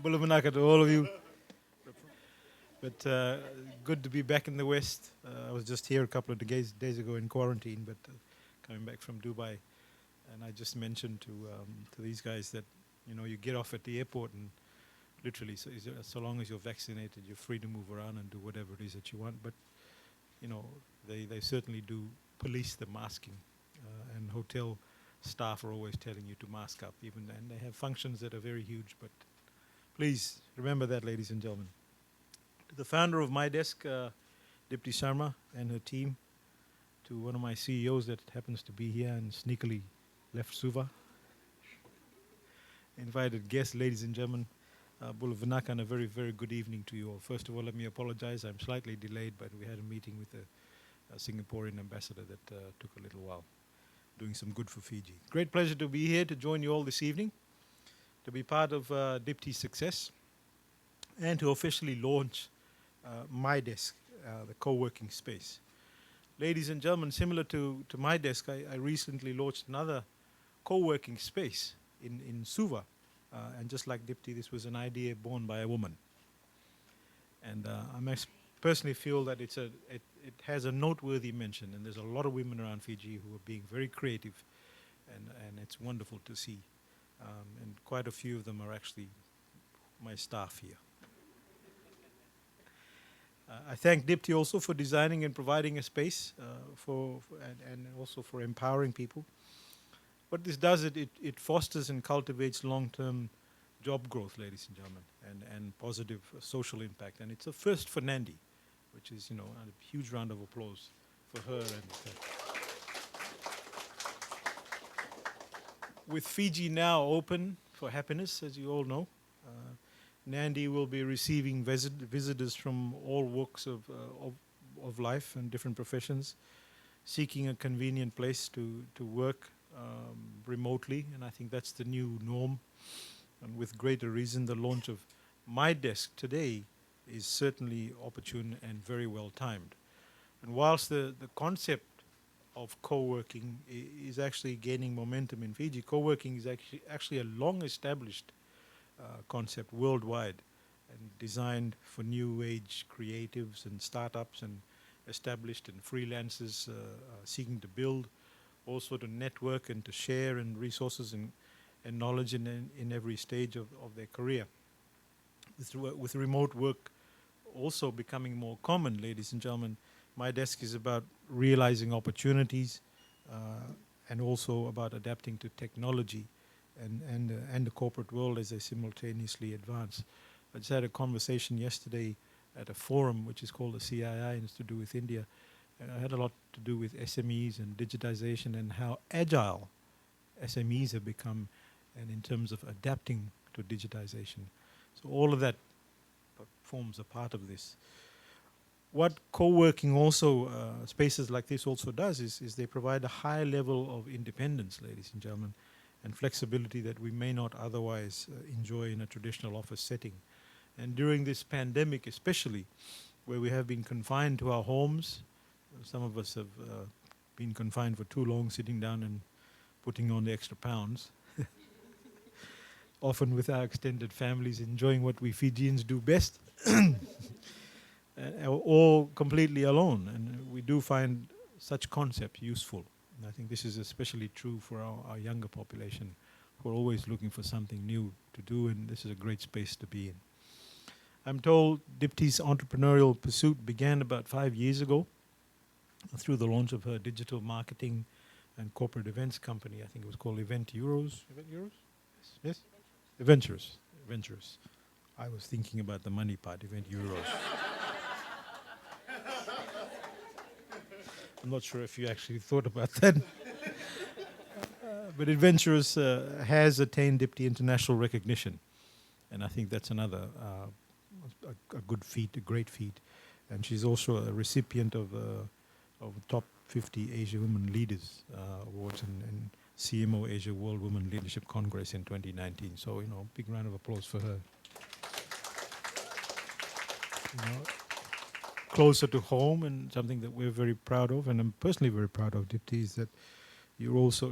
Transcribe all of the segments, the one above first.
Bulavanaka to all of you. But good to be back in the West. I was just here a couple of days ago in quarantine, but coming back from Dubai. And I just mentioned to these guys that, you get off at the airport and literally, so long as you're vaccinated, you're free to move around and do whatever it is that you want. But, they certainly do police the masking. And hotel staff are always telling you to mask up, and they have functions that are very huge. But please remember that, ladies and gentlemen. To the founder of Mydesk, Dipti Sharma, and her team, to one of my CEOs that happens to be here and sneakily left Suva. Invited guests, ladies and gentlemen, Bulavanaka, and a very, very good evening to you all. First of all, let me apologize. I'm slightly delayed, but we had a meeting with a Singaporean ambassador that took a little while, doing some good for Fiji. Great pleasure to be here to join you all this evening, to be part of Dipti's success, and to officially launch Mydesk, the co-working space. Ladies and gentlemen, similar to Mydesk, I recently launched another co-working space in Suva. And just like Dipti, this was an idea born by a woman. And I personally feel that it has a noteworthy mention, and there's a lot of women around Fiji who are being very creative, and it's wonderful to see. And quite a few of them are actually my staff here. I thank Dipti also for designing and providing a space and also for empowering people. What this does, it fosters and cultivates long-term job growth, ladies and gentlemen, and positive social impact. And it's a first for Nadi, which is, a huge round of applause for her. And with Fiji now open for happiness, as you all know, Nadi will be receiving visitors from all walks of life and different professions, seeking a convenient place to work remotely, and I think that's the new norm. And with greater reason, the launch of Mydesk today is certainly opportune and very well timed. And whilst the concept of co-working is actually gaining momentum in Fiji, co-working is actually a long-established concept worldwide and designed for new age creatives and startups and established and freelancers seeking to build, also to network and to share and resources and knowledge in every stage of their career. With remote work also becoming more common, ladies and gentlemen, Mydesk is about realizing opportunities and also about adapting to technology and the corporate world as they simultaneously advance. I just had a conversation yesterday at a forum which is called the CII, and it's to do with India. I had a lot to do with SMEs and digitization and how agile SMEs have become, and in terms of adapting to digitization. So all of that forms a part of this. What co-working also, spaces like this also does is they provide a high level of independence, ladies and gentlemen, and flexibility that we may not otherwise enjoy in a traditional office setting. And during this pandemic especially, where we have been confined to our homes, some of us have been confined for too long, sitting down and putting on the extra pounds, often with our extended families, enjoying what we Fijians do best, all completely alone. And we do find such concepts useful. And I think this is especially true for our younger population, who are always looking for something new to do, and this is a great space to be in. I'm told Dipti's entrepreneurial pursuit began about 5 years ago through the launch of her digital marketing and corporate events company. I think it was called Event Euros. Event Euros? Yes? Adventurous. Adventurous. I was thinking about the money part, Event Euros. I'm not sure if you actually thought about that. But Adventurous has attained Dipti international recognition. And I think that's another a good feat, a great feat. And she's also a recipient of Top 50 Asia Women Leaders Awards and CMO Asia World Women Leadership Congress in 2019. So, big round of applause for her. Closer to home, and something that we're very proud of, and I'm personally very proud of, Dipti, is that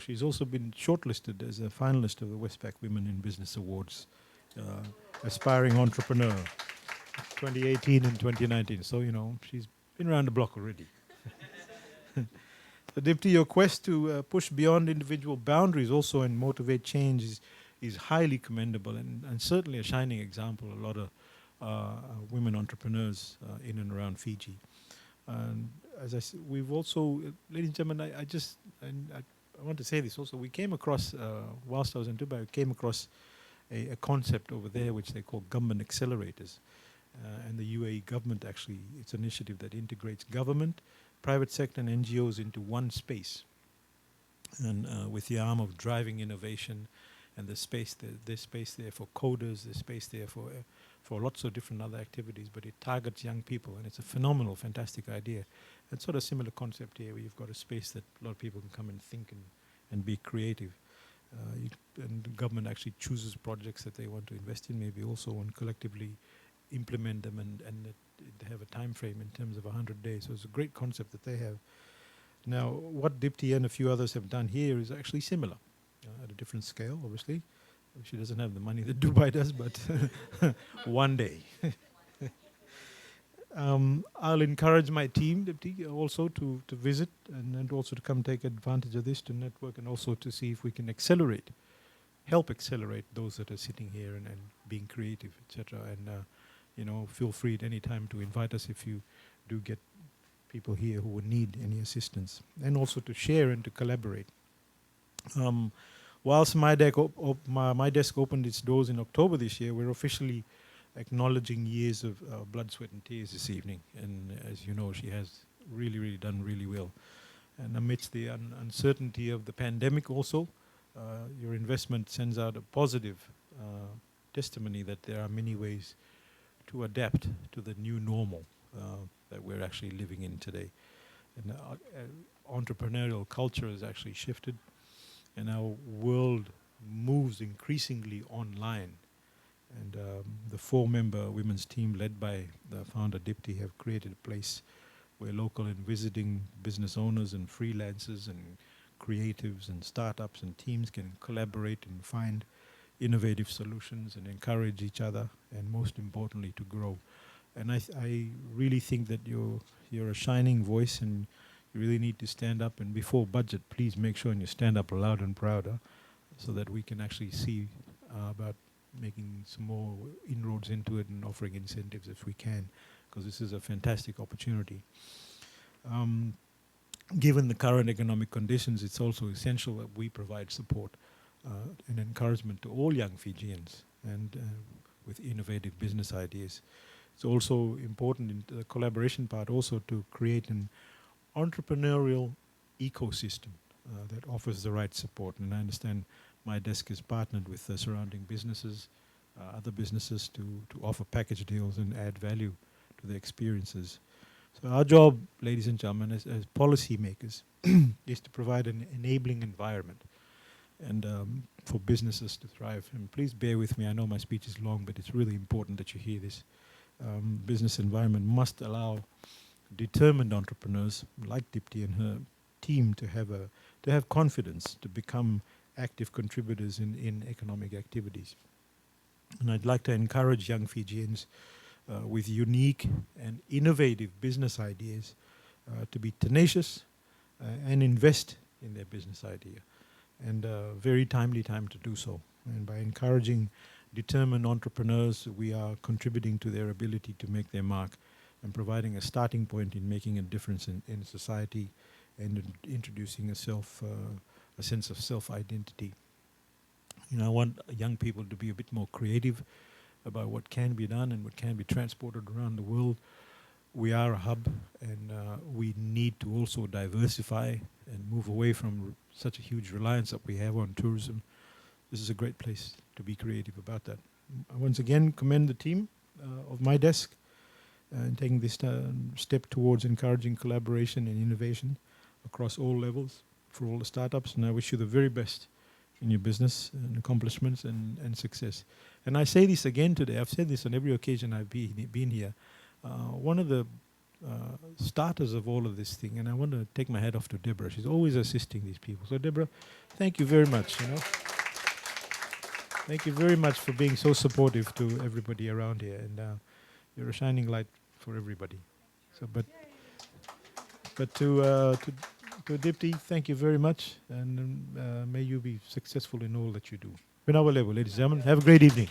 she's also been shortlisted as a finalist of the Westpac Women in Business Awards aspiring entrepreneur, 2018 and 2019. So, she's been around the block already. So, Dipti, your quest to push beyond individual boundaries also and motivate change is highly commendable and certainly a shining example. A lot of women entrepreneurs in and around Fiji. And as I said, we've also, ladies and gentlemen, I want to say this also. We came across, whilst I was in Dubai, we came across a concept over there which they call government accelerators. And the UAE government actually, it's an initiative that integrates government, private sector and NGOs into one space. And with the arm of driving innovation and there's space there for coders, there's space there for lots of different other activities, but it targets young people and it's a phenomenal, fantastic idea. It's sort of similar concept here where you've got a space that a lot of people can come and think and be creative. And the government actually chooses projects that they want to invest in, maybe also and collectively implement them and they have a time frame in terms of 100 days. So it's a great concept that they have. Now, what Dipti and a few others have done here is actually similar, at a different scale, obviously. She doesn't have the money that Dubai does, but one day. I'll encourage my team, Dipti, also to visit and also to come take advantage of this, to network and also to see if we can help accelerate those that are sitting here and being creative, etc. And, feel free at any time to invite us if you do get people here who would need any assistance, and also to share and to collaborate. Whilst Mydesk opened its doors in October this year, we're officially acknowledging years of blood, sweat and tears this evening. And as you know, she has really, really done really well. And amidst the uncertainty of the pandemic also, your investment sends out a positive testimony that there are many ways to adapt to the new normal that we're actually living in today. And entrepreneurial culture has actually shifted, and our world moves increasingly online. And the 4-member women's team led by the founder Dipti have created a place where local and visiting business owners and freelancers and creatives and startups and teams can collaborate and find innovative solutions and encourage each other, and most importantly to grow. And I really think that you're a shining voice, and you really need to stand up. And before budget, please make sure and you stand up loud and prouder, so that we can actually see about making some more inroads into it and offering incentives if we can, because this is a fantastic opportunity. Given the current economic conditions, it's also essential that we provide support and encouragement to all young Fijians and with innovative business ideas. It's also important in the collaboration part also to create an entrepreneurial ecosystem that offers the right support. And I understand Mydesk is partnered with the surrounding businesses, other businesses to offer package deals and add value to their experiences. So our job, ladies and gentlemen, as policy makers, is to provide an enabling environment and for businesses to thrive. And please bear with me, I know my speech is long, but it's really important that you hear this. Business environment must allow determined entrepreneurs like Dipti and her team to have confidence to become active contributors in economic activities. And I'd like to encourage young Fijians with unique and innovative business ideas to be tenacious and invest in their business idea. And a very timely time to do so. And by encouraging determined entrepreneurs, we are contributing to their ability to make their mark and providing a starting point in making a difference in society and introducing a sense of self-identity. I want young people to be a bit more creative about what can be done and what can be transported around the world. We are a hub, and we need to also diversify and move away from such a huge reliance that we have on tourism. This is a great place to be creative about that. I once again commend the team of Mydesk in taking this step towards encouraging collaboration and innovation across all levels for all the startups, and I wish you the very best in your business and accomplishments and success. And I say this again today, I've said this on every occasion I've been here. One of the starters of all of this thing, and I want to take my hat off to Deborah. She's always assisting these people. So Deborah, thank you very much. Thank you very much for being so supportive to everybody around here, and you're a shining light for everybody. So, but to Dipti, thank you very much, and may you be successful in all that you do. Vinawalevo, ladies and gentlemen, have a great evening.